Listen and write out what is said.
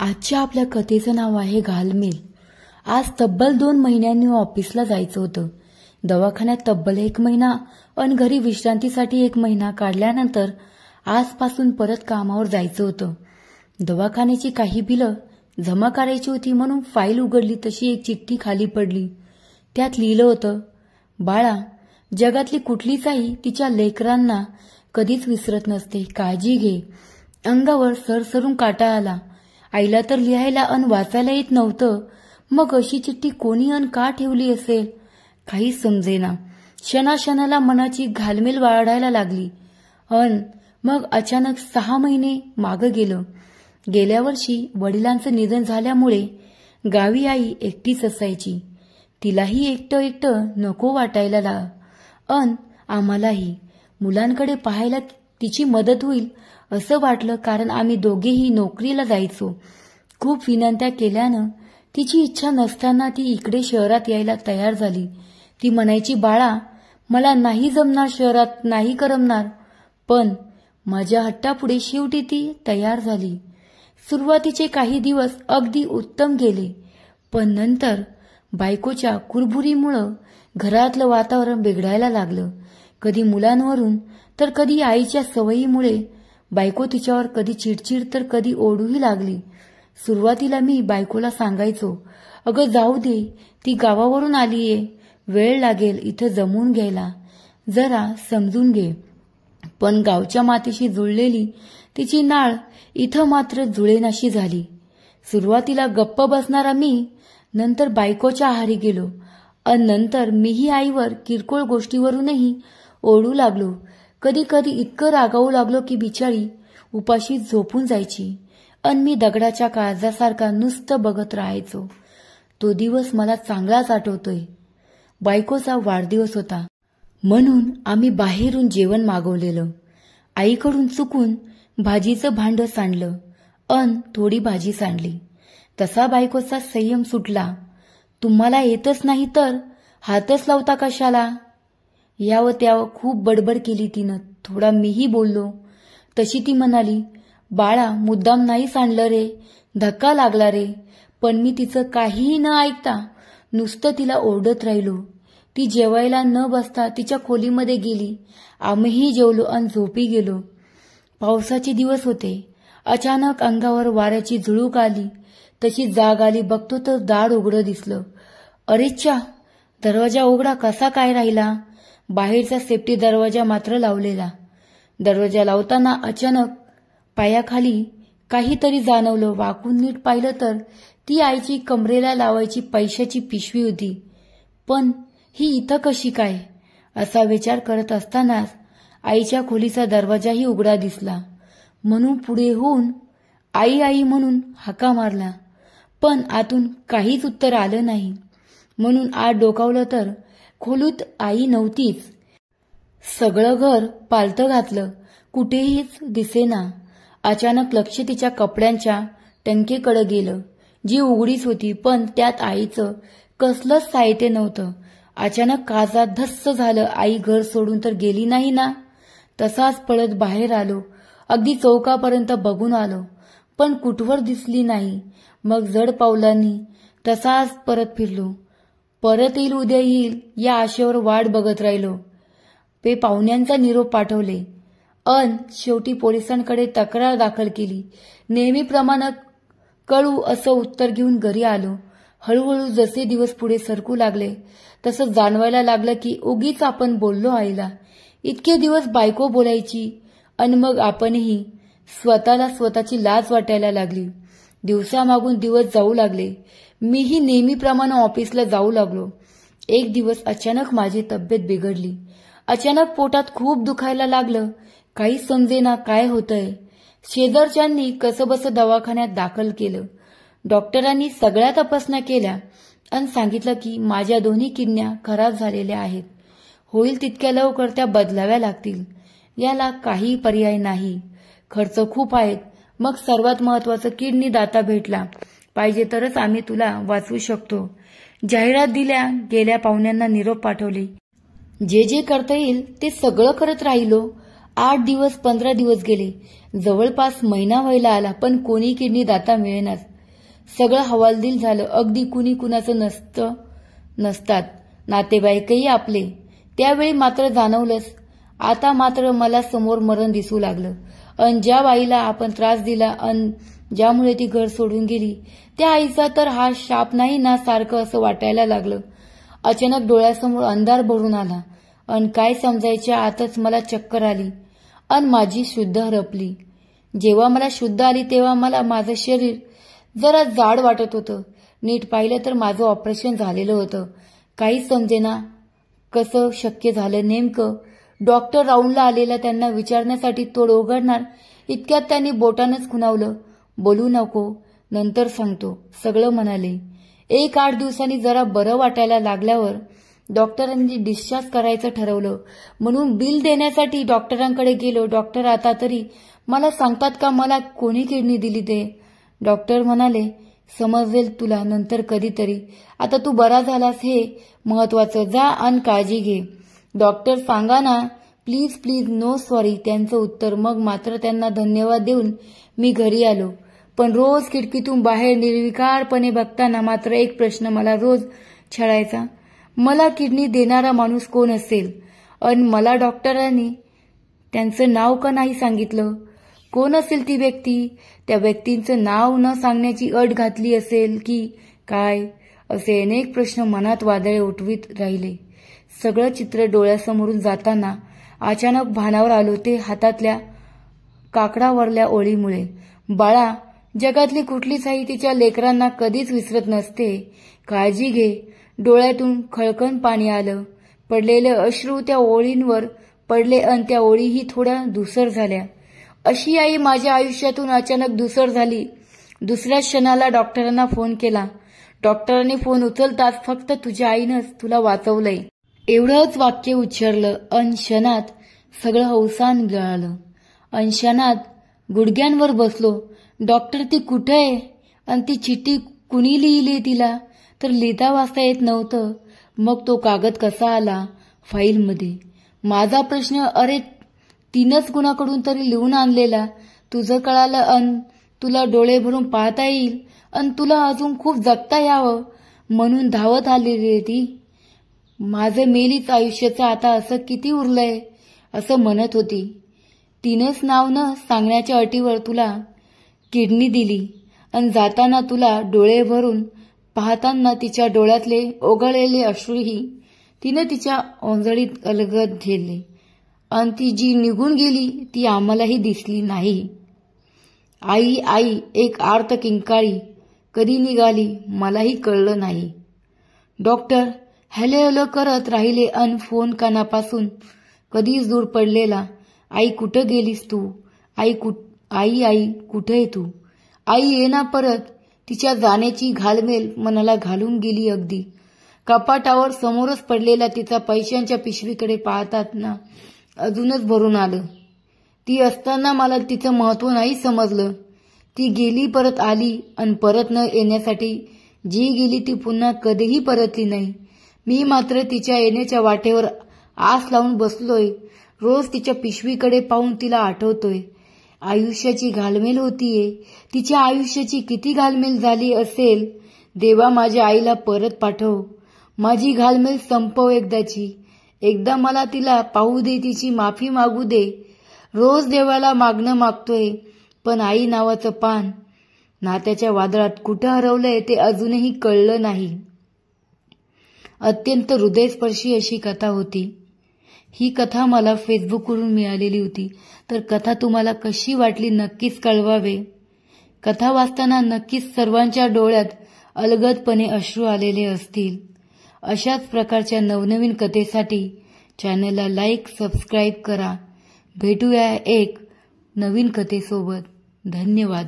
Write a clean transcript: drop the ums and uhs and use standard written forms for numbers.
आजच्या आपल्या कथेचं नाव आहे घालमेल। आज तब्बल 2 महिन्यांनी ऑफिसला जायचं होतं। दवाखान्यात तब्बल 1 महिना आणि घरी विश्रांतीसाठी 1 महिना काढल्यानंतर आजपासून परत कामावर जायचं होतं। दवाखान्याची काही बिलं जमा करायची होती म्हणून फाईल उघडली तशी एक चिठ्ठी खाली पडली। त्यात लिहिलं होतं, बाळा, जगातली कुठलीच आई तिच्या लेकरांना कधीच विसरत नसते, काळजी घे। अंगावर सरसरून काटा आला। आईला तर लिहायला अन वाचायला येत नव्हतं, मग अशी चिठ्ठी कोणी अन का ठेवली असेल काही समजेना। क्षणाक्षणाला मनाची घालमेल वाढायला लागली। अन मग अचानक 6 महिने मागं गेलं। गेल्या वर्षी वडिलांचं निधन झाल्यामुळे गावी आई एकटीच असायची। तिलाही एकटं एकटं नको वाटायला अन आम्हालाही मुलांकडे पाहायला तिची मदत होईल असं वाटलं, कारण आम्ही दोघेही नोकरीला जायचो। खूप विनंत्या केल्यानं तिची इच्छा नसताना ती इकडे शहरात यायला तयार झाली। ती म्हणायची, बाळा, मला नाही जमणार, शहरात नाही करमणार। पण माझ्या हट्टापुढे शेवटी ती तयार झाली। सुरुवातीचे काही दिवस अगदी उत्तम गेले, पण नंतर बायकोच्या कुरबुरीमुळं घरातलं वातावरण बिघडायला लागलं। कधी मुलांवरून तर कधी आईच्या सवयीमुळे बायको तिच्यावर कधी चिडचिड तर कधी ओढूही लागली। सुरुवातीला मी बायकोला सांगायचो, अगं जाऊ दे, ती गावावरून आलीये, वेळ लागेल इथं जमून घ्यायला, जरा समजून घे। पण गावच्या मातीशी जुळलेली तिची नाळ इथं मात्र जुळेनाशी झाली। सुरुवातीला गप्प बसणारा मी नंतर बायकोच्या आहारी गेलो अन नंतर मीही आईवर किरकोळ गोष्टीवरूनही ओढू लागलो। कधी कधी इतकं रागावू लागलो की बिचारी उपाशी झोपून जायची अन मी दगडाच्या काळजासारखा नुसतं बघत राहायचो। तो दिवस मला चांगलाच आठवतोय। बायकोचा वाढदिवस होता म्हणून आम्ही बाहेरून जेवण मागवलेलं। आईकडून चुकून भाजीचं भांडं सांडलं अन थोडी भाजी सांडली। तसा बायकोचा संयम सुटला। तुम्हाला येतच नाही तर हातच लावता कशाला? यावं त्यावं खूप बडबड केली तिनं। थोडा मीही बोललो। तशी ती म्हणाली, बाळा, मुद्दाम नाही सांडलं रे, धक्का लागला रे। पण मी तिचं काहीही न ऐकता नुसतं तिला ओरडत राहिलो। ती जेवायला न बसता तिच्या खोलीमध्ये गेली। आम्हीही जेवलो अन झोपी गेलो। पावसाचे दिवस होते। अचानक अंगावर वाऱ्याची झुळूक आली। तशी जाग आली, बघतो तर दार उघडं दिसलं। अरेच्चा, दरवाजा उघडा कसा काय राहिला? बाहेरचा सेफ्टी दरवाजा मात्र लावलेला। दरवाजा लावताना अचानक पायाखाली काहीतरी जाणवलं। वाकून नीट पाहिलं तर ती आईची कमरेला लावायची पैशाची पिशवी होती। पण ही इथं कशी काय असा विचार करत असतानाच आईच्या खोलीचा दरवाजाही उघडा दिसला। म्हणून पुढे होऊन आई आई म्हणून हाका मारला, पण आतून काहीच उत्तर आलं नाही। म्हणून आत डोकावलं तर खोलीत आई नव्हतीच। सगळं घर पालतं घातलं, कुठेहीच दिसेना। अचानक लक्ष तिच्या कपड्यांच्या टंकेकडे गेलं, जी उघडीच होती, पण त्यात आईचं कसलंच साहित्य नव्हतं। अचानक काळजात धस्स झालं, आई घर सोडून तर गेली नाही ना? तसाच पळत बाहेर आलो। अगदी चौकापर्यंत बघून आलो, पण कुठवर दिसली नाही। मग जड पावलांनी तसाच परत फिरलो। परत येईल, उद्या येईल या आशेवर वाट बघत राहिलो। पाहुण्यांचा निरोप पाठवले अन शेवटी पोलिसांकडे तक्रार दाखल केली। नेहमीप्रमाणे कळू असं उत्तर घेऊन घरी आलो। हळूहळू जसे दिवस पुढे सरकू लागले तसं जाणवायला लागलं की उगीच आपण बोललो आईला। इतके दिवस बायको बोलायची अन मग आपणही स्वतःला स्वतःची लाज वाटायला लागली। दिवसामागून दिवस जाऊ लागले। मीही नेहमीप्रमाणे ऑफिसला जाऊ लागलो। एक दिवस अचानक माझी तब्येत बिघडली। अचानक पोटात खूप दुखायला लागलं। काही समजेना काय होतंय। शेजारच्यांनी कसंबसं दवाखान्यात दाखल केलं। डॉक्टरांनी सगळ्या तपासण्या केल्या आणि सांगितलं की माझ्या दोन्ही किडन्या खराब झालेल्या आहेत। होईल तितक्या लवकर त्या बदलाव्या लागतील। याला काही पर्याय नाही, खर्च खूप आहेत। मग सर्वात महत्वाचं, किडनी दाता भेटला पाहिजे तरच आम्ही तुला वाचवू शकतो। जाहिरात दिल्या, गेल्या पाहुण्यांना निरोप पाठवले। जे जे करता येईल ते सगळं करत राहिलो। 8 दिवस 15 दिवस गेले, जवळपास महिना व्हायला आला, पण कोणी किडनी दाता मिळेनाच। सगळं हवालदिल झालं. अगदी कुणी कुणाचं नसतात, नातेवाईकही आपले. त्यावेळी मात्र जाणवलंच. आता मात्र मला समोर मरण दिसू लागलं. अन ज्या बाईला आपण त्रास दिला अन ज्यामुळे ती घर सोडून गेली, त्या आईचा तर हा शाप नाही ना सारखं असं वाटायला लागलं. अचानक डोळ्यासमोर अंधार भरून आला अन काय समजायच्या आतच मला चक्कर आली अन माझी शुद्ध हरपली. जेव्हा मला शुद्ध आली तेव्हा मला माझं शरीर जरा जाड वाटत होतं. नीट पाहिलं तर माझं ऑपरेशन झालेलं होतं. काहीच समजेना कसं शक्य झालं नेमकं. डॉक्टर राऊंडला आलेला त्यांना विचारण्यासाठी तोड उघडणार इतक्यात त्यांनी बोटानंच खुणावलं. बोलू नको, नंतर सांगतो सगळं म्हणाले. 1-8 दिवसांनी जरा बरं वाटायला लागल्यावर डॉक्टरांनी डिस्चार्ज करायचं ठरवलं. म्हणून बिल देण्यासाठी डॉक्टरांकडे गेलो. डॉक्टर आता तरी मला सांगतात का मला कोणी किडनी दिली ते. डॉक्टर म्हणाले समजेल तुला नंतर कधीतरी. आता तू बरा झालास हे महत्वाचं. जा आणि काळजी घे. डॉक्टर सांगा ना प्लीज प्लीज. नो सॉरी त्यांचं उत्तर. मग मात्र त्यांना धन्यवाद देऊन मी घरी आलो. पण रोज खिडकीतून बाहेर निर्विकारपणे बघताना मात्र एक प्रश्न मला रोज छळायचा. मला किडनी देणारा माणूस कोण असेल अन मला डॉक्टरांनी त्यांचं नाव का नाही सांगितलं. कोण असेल ती व्यक्ती. त्या व्यक्तींचं नाव न सांगण्याची अट घातली असेल की काय. असे अनेक प्रश्न मनात वादळे उठवीत राहिले. सगळं चित्र डोळ्यासमोरून जाताना अचानक भानावर आलो ते हातातल्या काकडावरल्या ओळीमुळे. बाळा, जगातली कुठलीच आई तिच्या लेकरांना कधीच विसरत नसते. काळजी घे. डोळ्यातून खळखळ पाणी आलं. पडलेले अश्रू त्या ओळींवर पडले अन त्या ओळीही थोड्या धुसर झाल्या. अशी आई माझ्या आयुष्यातून अचानक धुसर झाली. दुसऱ्या क्षणाला डॉक्टरांना फोन केला. डॉक्टरांनी फोन उचलताच फक्त तुझ्या आईनंच तुला वाचवलंय एवढंच वाक्य उच्चारलं अन क्षणात सगळं अवसान गळालं. अन क्षणात गुडघ्यांवर बसलो. डॉक्टर ती कुठे आहे आणि ती चिठ्ठी कुणी लिहिली तिला. तर लिहिता वाचता येत नव्हतं. मग तो कागद कसा आला फाईलमध्ये. माझा प्रश्न अरे तिनंच कुणाकडून तरी लिहून आणलेला. तुझं कळालं अन तुला डोळे भरून पाहता येईल अन तुला अजून खूप जगता यावं म्हणून धावत आलेली ती. माझं मेलीच आयुष्याचं आता असं किती उरलंय असं म्हणत होती. तिनंच नाव न सांगण्याच्या अटीवर तुला किडनी दिली अन जाताना तुला डोळे भरून पाहताना तिच्या डोळ्यातले ओघळलेले अश्रूही तिनं तिच्या ओंजळीत अलगद झेलले अन ती जी निघून गेली ती आम्हालाही दिसली नाही. आई आई एक आर्त किंकाळी कधी निघाली मलाही कळलं नाही. डॉक्टर हॅलो हॅलो करत राहिले अन फोन कानापासून कधीच दूर पडलेला. आई कुठं गेलीस तू. आई आई कुठे आहे तू. आई ये ना परत. तिच्या जाण्याची घालमेल मनाला घालून गेली अगदी. कपाटावर समोरच पडलेला तिचा पैशांच्या पिशवीकडे पाहतात ना अजूनच भरून आलं. ती असताना मला तिचं महत्व नाही समजलं. ती गेली परत आली अन परत न येण्यासाठी जी गेली ती पुन्हा कधीही परतली नाही. मी मात्र तिच्या येण्याच्या वाटेवर आस लावून बसलोय. रोज तिच्या पिशवीकडे पाहून तिला आठवतोय. आयुष्याची घालमेल होतीये. तिच्या आयुष्याची किती घालमेल झाली असेल. देवा माझ्या आईला परत पाठव. माझी घालमेल संपव एकदाची. एकदा मला तिला पाहू दे. तिची माफी मागू दे. रोज देवाला मागणं मागतोय पण आई नावाचं पान नात्याच्या वादळात कुठं हरवलंय ते अजूनही कळलं नाही. अत्यंत हृदयस्पर्शी अशी कथा होती. ही कथा मला फेसबुकवरून मिळालेली होती. तर कथा तुम्हाला कशी वाटली नक्कीच कळवावे. कथा वाचताना नक्कीच सर्वांच्या डोळ्यात अलगदपणे अश्रू आलेले असतील. अशाच प्रकारच्या नवनवीन कथेसाठी चॅनलला लाईक सबस्क्राईब करा. भेटूया एक नवीन कथेसोबत. धन्यवाद.